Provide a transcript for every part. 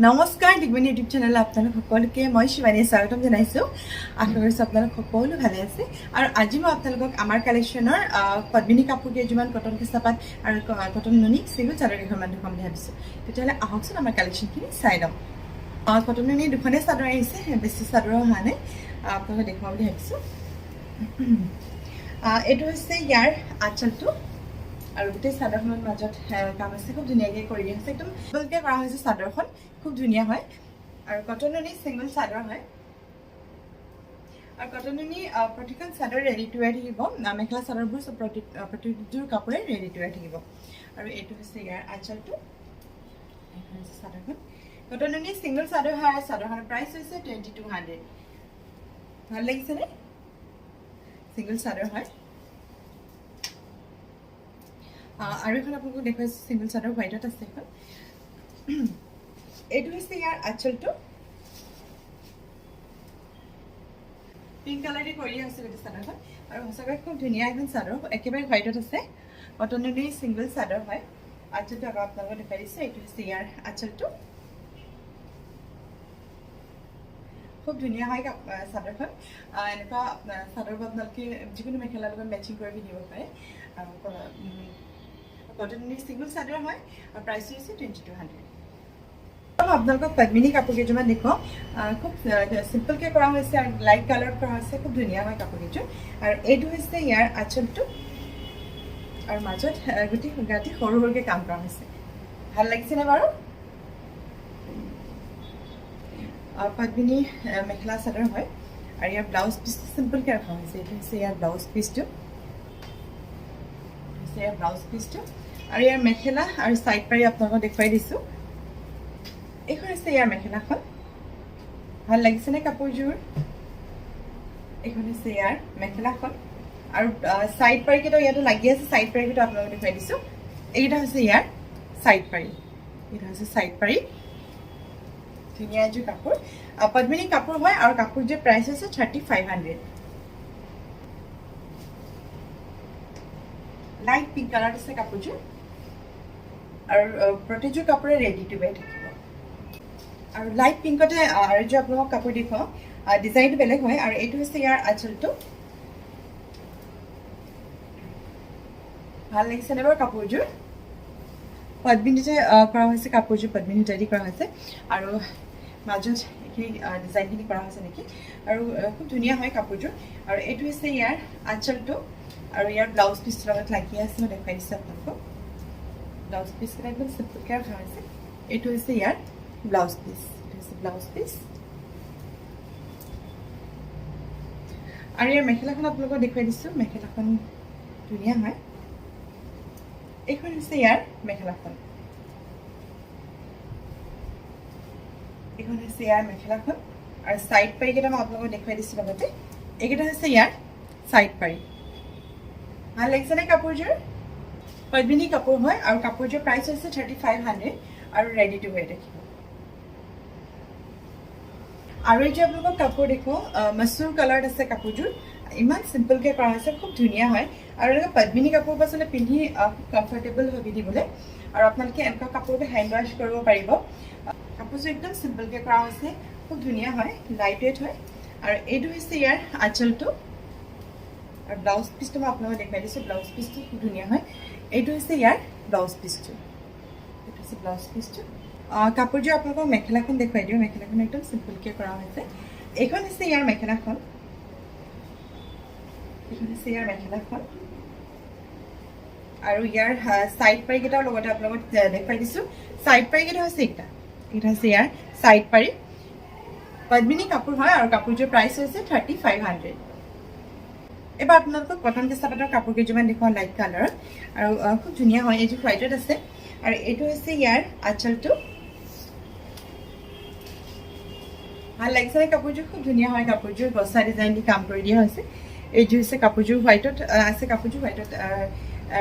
নমস্কাৰ দিগমণি ইউটিউব চেনেলত আপোনালোক সকলোকে মই শিৱানীয়ে স্বাগতম জনাইছোঁ। আশা কৰিছোঁ আপোনালোক সকলো ভালে আছে। আৰু আজি মই আপোনালোকক আমাৰ কালেকশ্যনৰ পদ্মিনী কাপোৰ কেইযোৰমান কটন কেঁচাপাত আৰু কটন নুনি চিংগল চাদৰ কেইখনমান দেখুৱাম বুলি ভাবিছোঁ। তেতিয়াহ'লে আহকচোন আমাৰ কালেকশ্যনখিনি চাই লওঁ। কটন নুনি দুখনেই চাদৰ আহিছে, বেছি চাদৰো অহা নাই, আপোনালোকে দেখুৱাম বুলি ভাবিছোঁ। এইটো হৈছে ইয়াৰ আঁচলটো আৰু গোটেই চাদৰখনৰ মাজত কাম আছে, খুব ধুনীয়াকৈ কৰি দিয়া হৈছে, একদম চিম্পলকৈ কৰা হৈছে। চাদৰখন খুব ধুনীয়া হয় আৰু কটন নুনি চিংগল চাদৰ হয়। আৰু কটন নুনি প্ৰতিখন চাদৰ ৰেডি টু ৱেৰ থাকিব, মেখেলা চাদৰবোৰ চব প্ৰতিযোৰ কাপোৰে ৰেডি টু ৱেৰ থাকিব। আৰু এইটো হৈছে ইয়াৰ আঁচলটো, এইখন হৈছে চাদৰখন। কটন নুনি চিংগল চাদৰ হয়। চাদৰখনৰ প্ৰাইচ হৈছে 2200। ভাল লাগিছেনে? চিংগল চাদৰ হয়। আৰু এখন আপোনালোকক দেখুৱাইছোঁ চিংগল চাদৰ হোৱাইটত আছে এখন। এইটো হৈছে ইয়াৰ আঁচলটো, পিংক কালাৰ দি কৰি দিয়া হৈছে গোটেই চাদৰখন। আৰু সঁচাকৈ খুব ধুনীয়া এখন চাদৰ, একেবাৰে হোৱাইটত আছে। কটন নুনি চিংগল চাদৰ হয়। আঁচলটো আকৌ আপোনালোকক দেখুৱাই দিছোঁ। এইটো হৈছে ইয়াৰ আঁচলটো, খুব ধুনীয়া হয় চাদৰখন। এনেকুৱা চাদৰবোৰ আপোনালোকে যিকোনো মেখেলাৰ লগত মেচিং কৰি পিন্ধিব পাৰে। আৰু কটন নুনি চিংগল চাদৰ হয় আৰু প্ৰাইচটো হৈছে 2200। আপোনালোকক পদ্মিনী কাপোৰ কেইযোৰমান দেখুৱাওঁ। খুব চিম্পলকৈ কৰা হৈছে আৰু লাইট কালাৰত কৰা হৈছে, খুব ধুনীয়া হয় কাপোৰ কেইযোৰ। আৰু এইটো হৈছে ইয়াৰ আঁচলটো আৰু মাজত গোটেই গাঁঠি সৰু সৰুকৈ কাম কৰা হৈছে। ভাল লাগিছেনে বাৰু? পদ্মিনী মেখেলা চাদৰ হয় আৰু ইয়াৰ ব্লাউজ পিচটো চিম্পলকৈ ৰখা হৈছে। এইটো হৈছে ইয়াৰ ব্লাউজ পিচটো, আৰু ইয়াৰ মেখেলা আৰু চাইড পাৰি আপোনালোকক দেখুৱাই দিছোঁ। এইখন হৈছে ইয়াৰ মেখেলাখন। ভাল লাগিছেনে কাপোৰযোৰ? এইখন হৈছে ইয়াৰ মেখেলাখন আৰু চাইড পাৰিকেইটা ইয়াতো লাগি আছে। চাইড পাৰিকেইটা আপোনালোকক দেখুৱাই দিছোঁ। এইকেইটা হৈছে ইয়াৰ চাইড পাৰি, এইটো হৈছে চাইড পাৰি। ধুনীয়া এযোৰ কাপোৰ, পদ্মিনী কাপোৰ হয় আৰু কাপোৰযোৰ প্ৰাইচ হৈছে 3500। লাইট পিংক কালাৰত আছে কাপোৰযোৰ আৰু প্ৰতিযোৰ কাপোৰে ৰেডি টু ৱেৰ থাকিব। আৰু লাইট পিংকতে আৰু এযোৰ আপোনালোকক কাপোৰ দেখুৱাওঁ, ডিজাইনটো বেলেগ হয়। আৰু এইটো হৈছে ইয়াৰ আঁচলটো। ভাল লাগিছেনে বাৰু কাপোৰযোৰ? পদ্মিনীতে কৰা হৈছে কাপোৰযোৰ, পদ্মিনী সূতাদি কৰা হৈছে আৰু মাজত এইখিনি ডিজাইনখিনি কৰা হৈছে নেকি। আৰু খুব ধুনীয়া হয় কাপোৰযোৰ। আৰু এইটো হৈছে ইয়াৰ আঁচলটো আৰু ইয়াৰ ব্লাউজ পিচটোৰ লগত লাগি আছে। মই দেখুৱাই দিছোঁ আপোনালোকক। ব্লাউজ পিচকেইটা একদম চিম্পলকৈ ৰখা হৈছে। এইটো হৈছে ইয়াৰ ব্লাউজ পিচ, এইটো হৈছে ব্লাউজ পিচ। আৰু ইয়াৰ মেখেলাখন আপোনালোকক দেখুৱাই দিছোঁ। মেখেলাখন ধুনীয়া হয়। এইখন হৈছে ইয়াৰ মেখেলাখন, এইখন হৈছে ইয়াৰ মেখেলাখন। আৰু চাইড পাৰিকেইটা মই আপোনালোকক দেখুৱাই দিছোঁ লগতে। এইকেইটা হৈছে ইয়াৰ চাইড পাৰি। ভাল লাগিছেনে কাপোৰযোৰ? পদ্মিনী কাপোৰ হয় আৰু কাপোৰযোৰ প্ৰাইচ হৈছে 3500 আৰু ৰেডি টু ৱেৰ দেখিব। আৰু এই যে আপোনালোকক কাপোৰ দেখুৱাওঁ, মাছৰুম কালাৰত আছে কাপোৰযোৰ। ইমান চিম্পলকৈ কৰা হৈছে, খুব ধুনীয়া হয়। আৰু এনেকুৱা পদ্মিনী কাপোৰবোৰ আচলতে পিন্ধি কমফৰ্টেবল হৈ পিন্ধিবলৈ। আৰু আপোনালোকে এনেকুৱা কাপোৰবোৰ হেণ্ড ৱাছ কৰিব পাৰিব। কাপোৰযোৰ একদম চিম্পলকৈ কৰা হৈছে, খুব ধুনীয়া হয়, লাইট ৱেইট হয়। আৰু এইটো হৈছে ইয়াৰ আঁচলটো আৰু ব্লাউজ পিচটো মই আপোনালোকক দেখুৱাই দিছোঁ। ব্লাউজ পিচটো খুব ধুনীয়া হয়। এইটো হৈছে ইয়াৰ ব্লাউজ পিচটো, এইটো হৈছে ব্লাউজ পিচটো। কাপোৰযোৰ আপোনালোকক মেখেলাখন দেখুৱাই দিওঁ। মেখেলাখন একদম চিম্পলকৈ কৰা হৈছে। এইখন হৈছে ইয়াৰ মেখেলাখন, এইখন হৈছে ইয়াৰ মেখেলাখন। আৰু ইয়াৰ চাইড পাৰিকেইটাৰ লগতে আপোনালোকক দেখুৱাই দিছোঁ। চাইড পাৰিকেইটা হৈছে এইকেইটা, এইকেইটা হৈছে ইয়াৰ চাইড পাৰি। পদ্মিনী কাপোৰ হয় আৰু কাপোৰযোৰ প্ৰাইচ হৈছে 3500। এবাৰ আপোনালোকক কটন কেঁচাপাতৰ কাপোৰ কেইযোৰমান দেখুৱাওঁ লাইট কালাৰত আৰু খুব ধুনীয়া হয়। এইযোৰ হোৱাইটত আছে আৰু এইটো হৈছে ইয়াৰ আঁচলটো। ভাল লাগিছে কাপোৰযোৰ, খুব ধুনীয়া হয় কাপোৰযোৰ। গছা ডিজাইন দি কাম কৰি দিয়া হৈছে। এইযোৰ হৈছে কাপোৰযোৰ হোৱাইটত আছে, কাপোৰযোৰ হোৱাইটত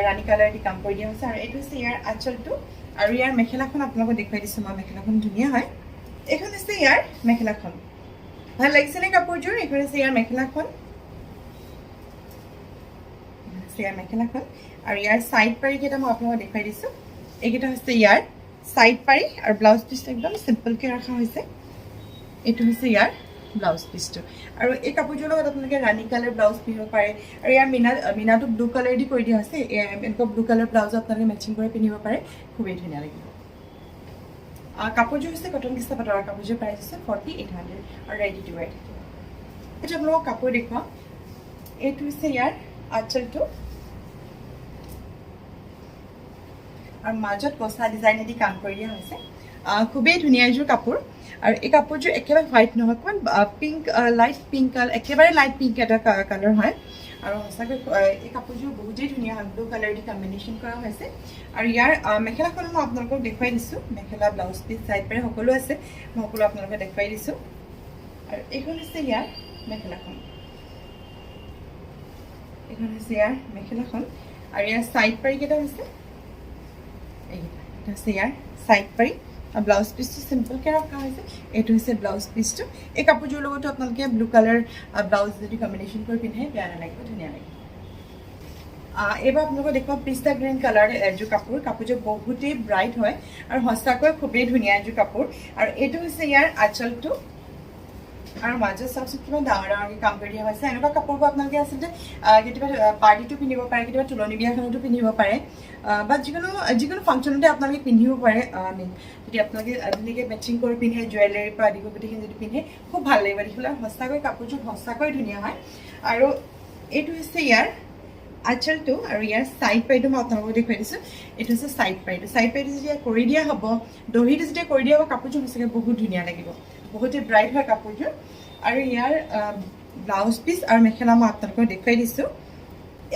ৰাণী কালাৰ দি কাম কৰি দিয়া হৈছে। আৰু এইটো হৈছে ইয়াৰ আঁচলটো আৰু ইয়াৰ মেখেলাখন আপোনালোকক দেখুৱাই দিছোঁ মই। মেখেলাখন ধুনীয়া হয়। এইখন হৈছে ইয়াৰ মেখেলাখন। ভাল লাগিছেনে কাপোৰযোৰ? এইখন হৈছে ইয়াৰ মেখেলাখন, ইয়াৰ মেখেলাখন। আৰু ইয়াৰ চাইড পাৰিকেইটা মই আপোনালোকক দেখুৱাই দিছোঁ। এইকেইটা হৈছে ইয়াৰ সাইড পাৰি আৰু ব্লাউজ পিচটো একদম সিম্পলকৈ ৰখা হৈছে এইটো হৈছে ইয়াৰ ব্লাউজ পিচটো আৰু এই কাপোৰযোৰৰ লগত আপোনালোকে ৰাণী কালাৰ ব্লাউজ পিন্ধিব পাৰে আৰু ইয়াৰ মিনাটো ব্লু কালাৰ দি কৰি দিয়া হৈছে এনেকুৱা ব্লু কালাৰ ব্লাউজ আপোনালোকে মেচিং কৰি পিন্ধিব পাৰে খুবেই ধুনীয়া লাগিব কাপোৰযোৰ হৈছে কটন কিষ্টা পাটৰ কাপোৰযোৰ প্ৰাইচ হৈছে 4800 আৰু ৰেডি টু ৱেৰ এইটো আপোনালোকক কাপোৰ দেখুৱাম এইটো হৈছে ইয়াৰ আঁচলটো আৰু মাজত কচা ডিজাইনেদি কাম কৰি দিয়া হৈছে খুবেই ধুনীয়া এযোৰ কাপোৰ আৰু এই কাপোৰযোৰ একেবাৰে হোৱাইট নহয় অকণমান পিংক লাইট পিংক কালাৰ একেবাৰে লাইট পিংক এটা কালাৰ হয় আৰু সঁচাকৈ এই কাপোৰযোৰ বহুতেই ধুনীয়া হয় ব্লু কালাৰ দি কম্বিনেশ্যন কৰা হৈছে আৰু ইয়াৰ মেখেলাখন মই আপোনালোকক দেখুৱাই দিছোঁ মেখেলা ব্লাউজ পিচ চাইড পাৰি সকলো আছে মই সকলো আপোনালোকক দেখুৱাই দিছোঁ আৰু এইখন হৈছে ইয়াৰ মেখেলাখন এইখন হৈছে ইয়াৰ মেখেলাখন আৰু ইয়াৰ চাইড পাৰিকেইটা হৈছে এইকেইটা এটা হৈছে ইয়াৰ চাইড পাৰি ব্লাউজ পিচটো সিম্পলকৈ ৰখা হৈছে এইটো হৈছে ব্লাউজ পিচটো এই কাপোৰযোৰৰ লগতো আপোনালোকে ব্লু কালাৰ ব্লাউজ যদি কম্বিনেশ্যন কৰি পিন্ধে বেয়া নালাগিব ধুনীয়া লাগিব এইবাৰ আপোনালোকক দেখুৱাম পিষ্টা গ্ৰীণ কালাৰ এযোৰ কাপোৰযোৰ বহুতেই ব্ৰাইট হয় আৰু সঁচাকৈ খুবেই ধুনীয়া এযোৰ কাপোৰ আৰু এইটো হৈছে ইয়াৰ আঁচলটো আৰু মাজত চাওকচোন কিমান ডাঙৰ ডাঙৰকৈ কাম কৰি দিয়া হৈছে এনেকুৱা কাপোৰবোৰ আপোনালোকে আচলতে কেতিয়াবা পাৰ্টিটো পিন্ধিব পাৰে কেতিয়াবা তুলনি বিয়াখনতো পিন্ধিব পাৰে বা যিকোনো ফাংচনতে আপোনালোকে পিন্ধিব পাৰে যদি আপোনালোকে ধুনীয়াকৈ মেচিং কৰি পিন্ধে জুৱেলাৰীৰ পৰা আদি কৰি গোটেইখিনি যদি পিন্ধে খুব ভাল লাগিব দেখিবলৈ সঁচাকৈ কাপোৰযোৰ সঁচাকৈ ধুনীয়া হয় আৰু এইটো হৈছে ইয়াৰ আঁচলটো আৰু ইয়াৰ চাইড পাৰিটো মই আপোনালোকক দেখুৱাই দিছোঁ এইটো হৈছে চাইড পাৰিটো যেতিয়া কৰি দিয়া হ'ব দহিটো যেতিয়া কৰি দিয়া হ'ব কাপোৰযোৰ সঁচাকৈ বহুত ধুনীয়া লাগিব বহুতেই ব্ৰাইট হয় কাপোৰযোৰ আৰু ইয়াৰ ব্লাউজ পিচ আৰু মেখেলা মই আপোনালোকক দেখুৱাই দিছোঁ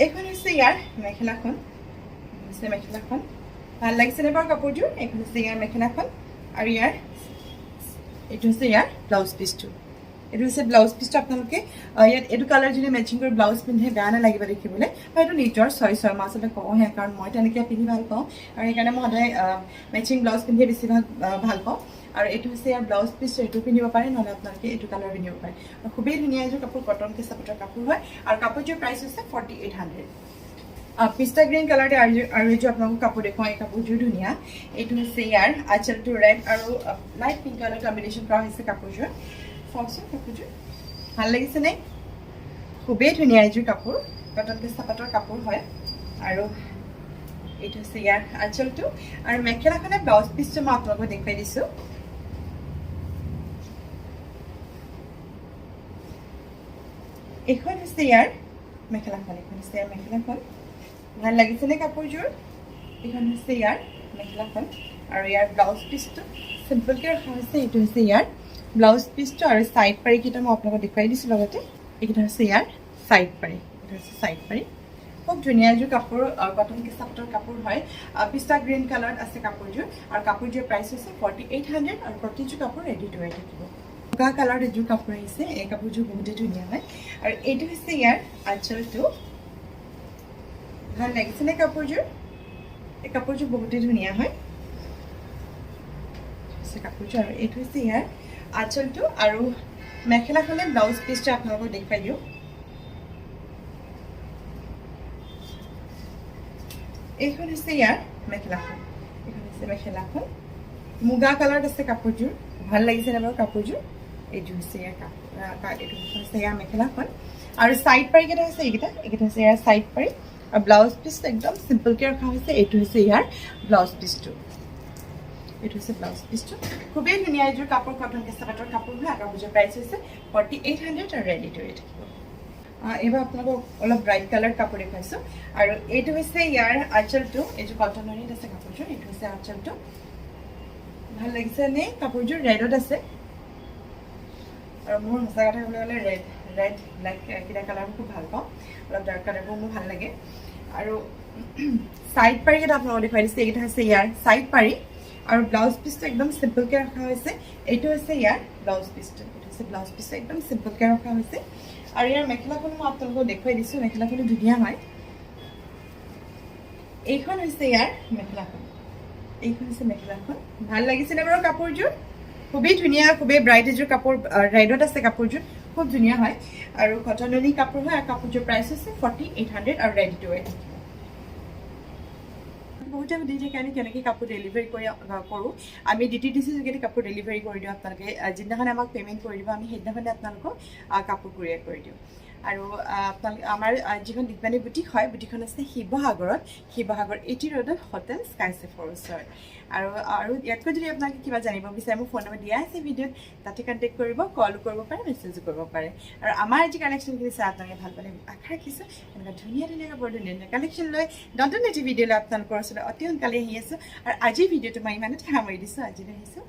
এইখন হৈছে ইয়াৰ মেখেলাখন ভাল লাগিছেনে বাৰু কাপোৰযোৰ এইখন হৈছে ইয়াৰ মেখেলাখন আৰু ইয়াৰ এইটো হৈছে ইয়াৰ ব্লাউজ পিচটো এইটো হৈছে ব্লাউজ পিচটো আপোনালোকে ইয়াত এইটো কালাৰ যদি মেচিং কৰি ব্লাউজ পিন্ধে বেয়া নালাগিব দেখিবলৈ বা এইটো নিজৰ চইচ হয় মই আচলতে কওঁহে কাৰণ মই তেনেকৈ পিন্ধি ভাল পাওঁ আৰু সেইকাৰণে মই সদায় মেচিং ব্লাউজ পিন্ধিয়ে বেছি ভাল পাওঁ আৰু এইটো হৈছে ইয়াৰ ব্লাউজ পিচ এইটো পিন্ধিব পাৰে নহ'লে আপোনালোকে এইটো কালাৰ পিন্ধিব পাৰে আৰু খুবেই ধুনীয়া এযোৰ কাপোৰ কটন কেঁচা পাটৰ কাপোৰ হয় আৰু কাপোৰযোৰ প্ৰাইচ হৈছে 4800 পিষ্টা গ্ৰীণ কালাৰতে আৰু এইযোৰ আপোনালোকক কাপোৰ দেখুৱাওঁ এই কাপোৰযোৰ ধুনীয়া এইটো হৈছে ইয়াৰ আঁচলটো ৰেড আৰু লাইট পিংক কালাৰ কম্বিনেশ্যন কৰা হৈছে কাপোৰযোৰ চাওকচোন কাপোৰযোৰ ভাল লাগিছেনে খুবেই ধুনীয়া এযোৰ কাপোৰ কটন কেঁচা পাটৰ কাপোৰ হয় আৰু এইটো হৈছে ইয়াৰ আঁচলটো আৰু মেখেলাখনে ব্লাউজ পিচটো মই আপোনালোকক দেখুৱাই দিছোঁ এইখন হৈছে ইয়াৰ মেখেলাখন ভাল লাগিছেনে কাপোৰযোৰ এইখন হৈছে ইয়াৰ মেখেলাখন আৰু ইয়াৰ ব্লাউজ পিচটো চিম্পলকৈ ৰখা হৈছে এইটো হৈছে ইয়াৰ ব্লাউজ পিচটো আৰু চাইড পাৰিকেইটা মই আপোনালোকক দেখুৱাই দিছোঁ লগতে এইকেইটা হৈছে ইয়াৰ চাইড পাৰি খুব ধুনীয়া এযোৰ কাপোৰ কটন কেঁচা পাটৰ কাপোৰ হয় পিষ্টা গ্ৰীণ কালাৰত আছে কাপোৰযোৰ আৰু কাপোৰযোৰ প্ৰাইচ হৈছে 4800 আৰু প্ৰতিযোৰ কাপোৰ ৰেডি টু ৱেৰ থাকিব বগা কালাৰত এযোৰ কাপোৰ আহিছে এই কাপোৰযোৰ বহুতেই ধুনীয়া হয় আৰু এইটো হৈছে ইয়াৰ আঁচলটো ভাল লাগিছেনে কাপোৰযোৰ এই কাপোৰযোৰ বহুতেই ধুনীয়া হয় কাপোৰযোৰ আৰু এইটো হৈছে ইয়াৰ আঁচলটো আৰু মেখেলাখনে ব্লাউজ পিচটো আপোনালোকক দেখুৱাই দিওঁ এইখন হৈছে ইয়াৰ মেখেলাখন মুগা কালাৰত আছে কাপোৰযোৰ ভাল লাগিছেনে বাৰু কাপোৰযোৰ এইটো হৈছে ইয়াৰ এইটো হৈছে ইয়াৰ মেখেলাখন আৰু চাইড পাৰিকেইটা হৈছে এইকেইটা হৈছে ইয়াৰ চাইড পাৰি আৰু ব্লাউজ পিচটো একদম চিম্পলকৈ ৰখা হৈছে এইটো হৈছে ইয়াৰ ব্লাউজ পিচটো খুবেই ধুনীয়া এযোৰ কাপোৰ কটন কেঁচা পাটৰ কাপোৰ হয় কাপোৰযোৰ প্ৰাইচ হৈছে 4800 আৰু ৰেডি টু ৱেৰ থাকিব এইবাৰ আপোনালোকক অলপ ব্ৰাইট কালাৰ কাপোৰ দেখুৱাইছোঁ আৰু এইটো হৈছে ইয়াৰ আঁচলটো এইযোৰ কটনৰীত আছে কাপোৰযোৰ এইটো হৈছে আঁচলটো ভাল লাগিছেনে কাপোৰযোৰ ৰেডত আছে আৰু মোৰ সঁচা কথা ক'বলৈ গ'লে ৰেড ব্লেক এইকেইটা কালাৰ খুব ভাল পাওঁ অলপ ডাৰ্ক কালাৰবোৰ মোৰ ভাল লাগে আৰু চাইড পাৰিকেইটা আপোনালোকক দেখুৱাই দিছে এইকেইটা হৈছে ইয়াৰ চাইড পাৰি আৰু ব্লাউজ পিচটো একদম চিম্পলকৈ ৰখা হৈছে এইটো হৈছে ইয়াৰ ব্লাউজ পিচটো একদম চিম্পলকৈ ৰখা হৈছে আৰু ইয়াৰ মেখেলাখনো মই আপোনালোকক দেখুৱাই দিছোঁ মেখেলাখনো ধুনীয়া হয় এইখন হৈছে ইয়াৰ মেখেলাখন ভাল লাগিছেনে বাৰু কাপোৰযোৰ খুবেই ধুনীয়া খুবেই ব্ৰাইট এযোৰ কাপোৰ ৰেডত আছে কাপোৰযোৰ খুব ধুনীয়া হয় আৰু কটনৰী কাপোৰ হয় আৰু কাপোৰযোৰ প্ৰাইচ হৈছে 4800 আৰু ৰেডি টু ৱেৰ বহুতে সুধি থাকে আমি কেনেকৈ কাপোৰ ডেলিভাৰী কৰোঁ আমি DTDC যোগেদি কাপোৰ ডেলিভাৰী কৰি দিওঁ আপোনালোকে যিদিনাখন আমাক পে'মেণ্ট কৰি দিব আমি সেইদিনাখনে আপোনালোকক কাপোৰ কুৰিয়াৰ কৰি দিওঁ আৰু আপোনালোকে আমাৰ যিখন দিগবাণী বুটিক হয় বুটিকখন আছে শিৱসাগৰ 80 ৰোডত হোটেল স্কাই চেফৰ ওচৰত আৰু ইয়াতকৈ যদি আপোনালোকে কিবা জানিব বিচাৰে মোৰ ফোন নম্বৰ দিয়া আছে ভিডিঅ'ত তাতে কণ্টেক্ট কৰিব কল কৰিব পাৰে মেছেজো কৰিব পাৰে আৰু আমাৰ যি কালেকশ্যনখিনি চাই আপোনালোকে ভাল পালে আশা ৰাখিছোঁ এনেকুৱা ধুনীয়া কাপোৰ ধুনীয়া কালেকশ্যন লৈ নতুন এটি ভিডিঅ' লৈ আপোনালোকৰ ওচৰত অতি সোনকালে আহি আছোঁ আৰু আজিৰ ভিডিঅ'টো মই ইমানতে সামৰি দিছোঁ আজিলৈ আহিছোঁ